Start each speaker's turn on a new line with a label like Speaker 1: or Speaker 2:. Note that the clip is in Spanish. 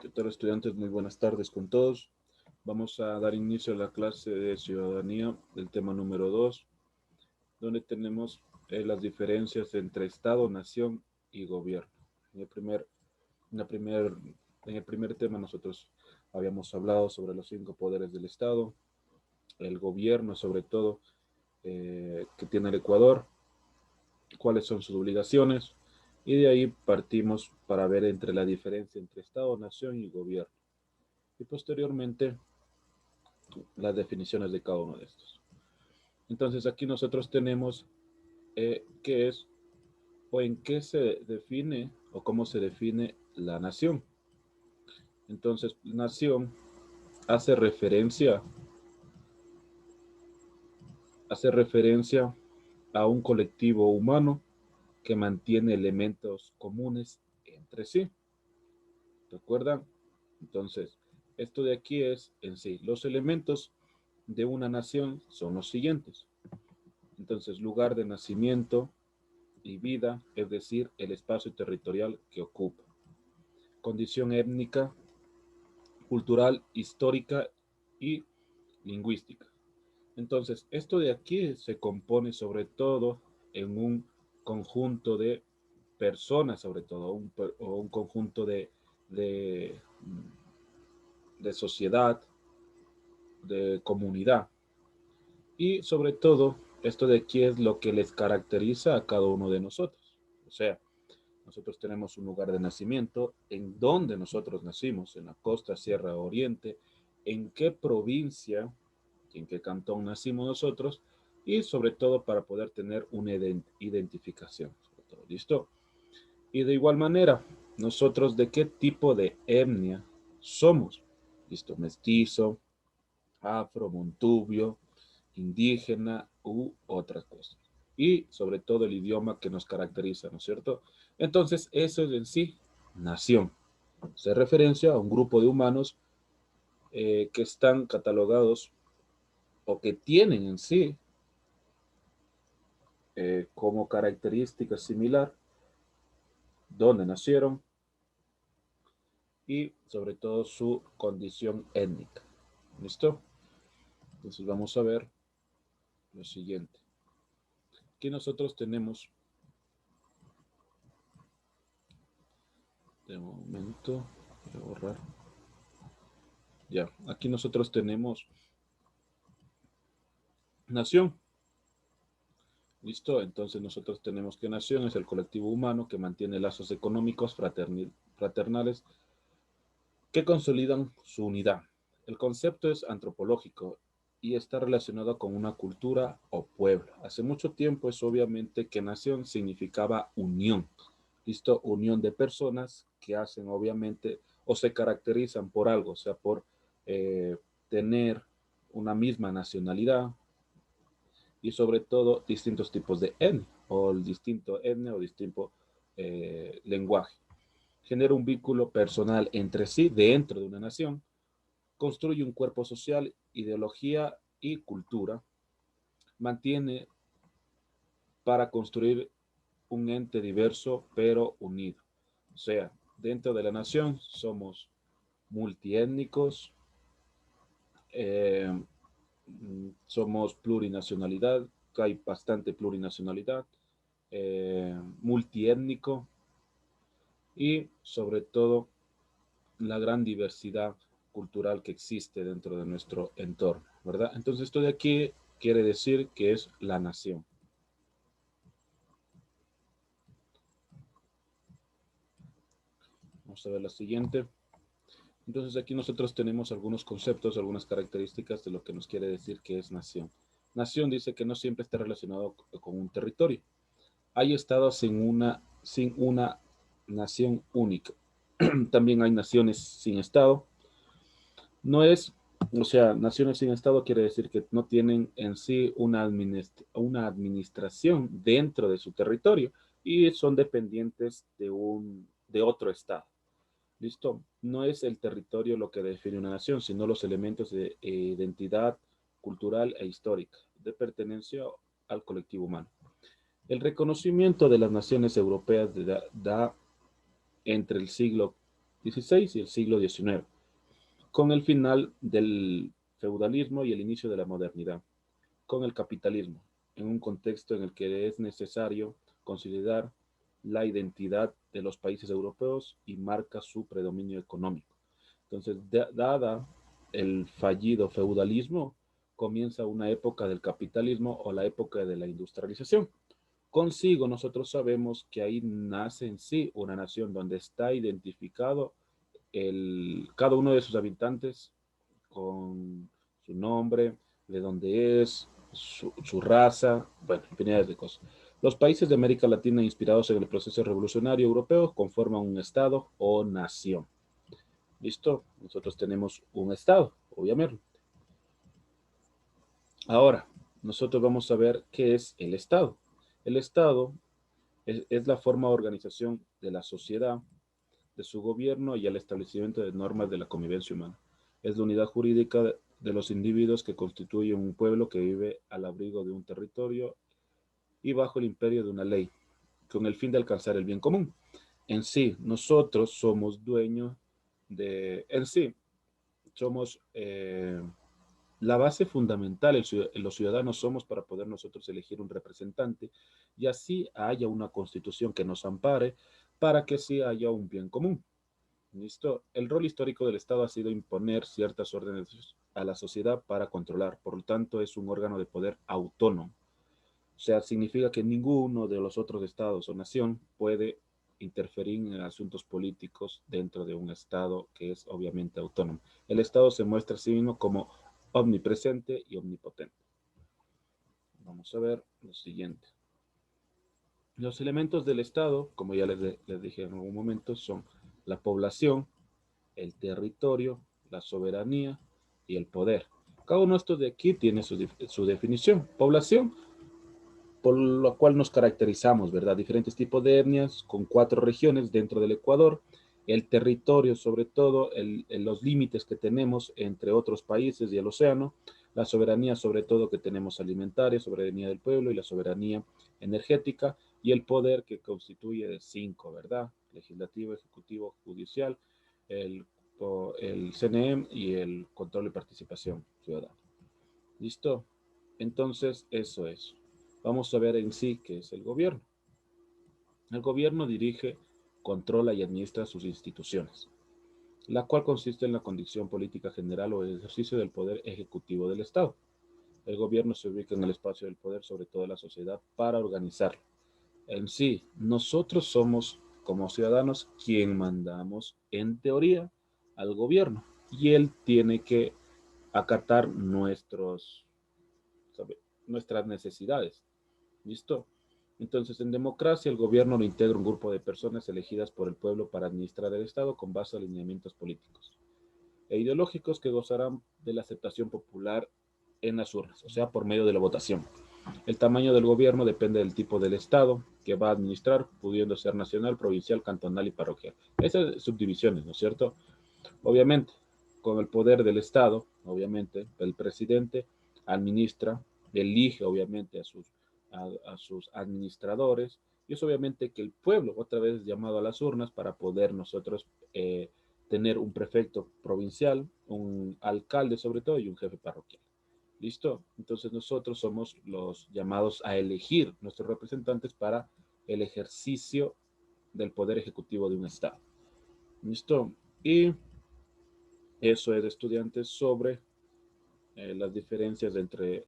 Speaker 1: ¿Qué tal, estudiantes? Muy buenas tardes con todos. Vamos a dar inicio a la clase de ciudadanía del tema número 2, donde tenemos las diferencias entre Estado, nación y gobierno. En el primer, en la primer, en el primer tema nosotros habíamos hablado sobre los 5 poderes del Estado, el gobierno sobre todo que tiene el Ecuador, cuáles son sus obligaciones, y de ahí partimos para ver entre la diferencia entre Estado, nación y gobierno. Y posteriormente las definiciones de cada uno de estos. Entonces aquí nosotros tenemos qué es o en qué se define o cómo se define la nación. Entonces, nación hace referencia, hace referencia a un colectivo humano que mantiene elementos comunes entre sí. ¿De acuerdo? Entonces, esto de aquí es en sí. Los elementos de una nación son los siguientes. Entonces, lugar de nacimiento, y vida, es decir, el espacio territorial que ocupa. Condición étnica, cultural, histórica y lingüística. Entonces, esto de aquí se compone sobre todo en un conjunto de personas, sobre todo, o un conjunto de, de sociedad, de comunidad. Y sobre todo, esto de aquí es lo que les caracteriza a cada uno de nosotros. O sea, nosotros tenemos un lugar de nacimiento, en donde nosotros nacimos, en la costa, sierra, oriente, en qué provincia, en qué cantón nacimos nosotros, y sobre todo para poder tener una identificación. Sobre todo, ¿listo? Y de igual manera, nosotros de qué tipo de etnia somos. ¿Listo? Mestizo, afro, montubio, indígena u otras cosas. Y sobre todo el idioma que nos caracteriza, ¿no es cierto? Entonces, eso es en sí nación. Se referencia a un grupo de humanos que están catalogados o que tienen en sí como característica similar dónde nacieron y sobre todo su condición étnica. ¿Listo? Entonces vamos a ver lo siguiente. Aquí nosotros tenemos, de momento, voy a borrar. Ya, aquí nosotros tenemos nación. ¿Listo? Entonces nosotros tenemos que nación es el colectivo humano que mantiene lazos económicos fraternales que consolidan su unidad. El concepto es antropológico y está relacionado con una cultura o pueblo. Hace mucho tiempo es obviamente que nación significaba unión. ¿Listo? Unión de personas que hacen obviamente o se caracterizan por algo, o sea, por tener una misma nacionalidad, y sobre todo distintos tipos de etnia o el distinto etnia o distinto lenguaje. Genera un vínculo personal entre sí dentro de una nación, construye un cuerpo social, ideología y cultura, mantiene para construir un ente diverso pero unido. O sea, dentro de la nación somos multiétnicos, eh, somos plurinacionalidad, hay bastante plurinacionalidad, multiétnico y sobre todo la gran diversidad cultural que existe dentro de nuestro entorno, ¿verdad? Entonces esto de aquí quiere decir que es la nación. Vamos a ver la siguiente. Entonces aquí nosotros tenemos algunos conceptos, algunas características de lo que nos quiere decir que es nación. Nación dice que no siempre está relacionado con un territorio. Hay estados sin una nación única. También hay naciones sin estado. No es, o sea, naciones sin estado quiere decir que no tienen en sí una administración dentro de su territorio y son dependientes de otro estado. ¿Listo? No es el territorio lo que define una nación, sino los elementos de identidad cultural e histórica, de pertenencia al colectivo humano. El reconocimiento de las naciones europeas da entre el siglo XVI y el siglo XIX, con el final del feudalismo y el inicio de la modernidad, con el capitalismo, en un contexto en el que es necesario considerar la identidad de los países europeos y marca su predominio económico. Entonces, dada el fallido feudalismo, comienza una época del capitalismo o la época de la industrialización. Consigo, nosotros sabemos que ahí nace en sí una nación donde está identificado cada uno de sus habitantes con su nombre, de dónde es, su raza, bueno, infinidad de cosas. Los países de América Latina inspirados en el proceso revolucionario europeo conforman un estado o nación. ¿Listo? Nosotros tenemos un estado, obviamente. Ahora, nosotros vamos a ver qué es el estado. El estado es la forma de organización de la sociedad, de su gobierno y el establecimiento de normas de la convivencia humana. Es la unidad jurídica de los individuos que constituyen un pueblo que vive al abrigo de un territorio y bajo el imperio de una ley, con el fin de alcanzar el bien común. En sí, nosotros somos dueños en sí, somos la base fundamental, los ciudadanos somos para poder nosotros elegir un representante y así haya una constitución que nos ampare para que así haya un bien común. ¿Listo? El rol histórico del Estado ha sido imponer ciertas órdenes a la sociedad para controlar, por lo tanto es un órgano de poder autónomo. O sea, significa que ninguno de los otros estados o nación puede interferir en asuntos políticos dentro de un estado que es obviamente autónomo. El estado se muestra a sí mismo como omnipresente y omnipotente. Vamos a ver lo siguiente. Los elementos del estado, como ya les dije en algún momento, son la población, el territorio, la soberanía y el poder. Cada uno de estos de aquí tiene su definición. Población, por lo cual nos caracterizamos, ¿verdad? Diferentes tipos de etnias con 4 regiones dentro del Ecuador. El territorio, sobre todo, los límites que tenemos entre otros países y el océano. La soberanía, sobre todo, que tenemos alimentaria, soberanía del pueblo y la soberanía energética. Y el poder que constituye de 5, ¿verdad? Legislativo, ejecutivo, judicial, el, el CNE y el control y participación ciudadana. ¿Listo? Entonces, eso es. Vamos a ver en sí qué es el gobierno. El gobierno dirige, controla y administra sus instituciones, la cual consiste en la condición política general o el ejercicio del poder ejecutivo del Estado. El gobierno se ubica en el espacio del poder sobre toda la sociedad para organizarlo. En sí, nosotros somos, como ciudadanos, quien mandamos, en teoría, al gobierno. Y él tiene que acatar nuestras necesidades. ¿Listo? Entonces, en democracia, el gobierno lo integra un grupo de personas elegidas por el pueblo para administrar el Estado con base a alineamientos políticos e ideológicos que gozarán de la aceptación popular en las urnas, o sea, por medio de la votación. El tamaño del gobierno depende del tipo del Estado que va a administrar, pudiendo ser nacional, provincial, cantonal y parroquial. Esas subdivisiones, ¿no es cierto? Obviamente, con el poder del Estado, obviamente, el presidente administra, elige obviamente a sus administradores, y es obviamente que el pueblo, otra vez llamado a las urnas, para poder nosotros tener un prefecto provincial, un alcalde sobre todo y un jefe parroquial. ¿Listo? Entonces nosotros somos los llamados a elegir nuestros representantes para el ejercicio del poder ejecutivo de un Estado. ¿Listo? Y eso es de estudiantes sobre las diferencias entre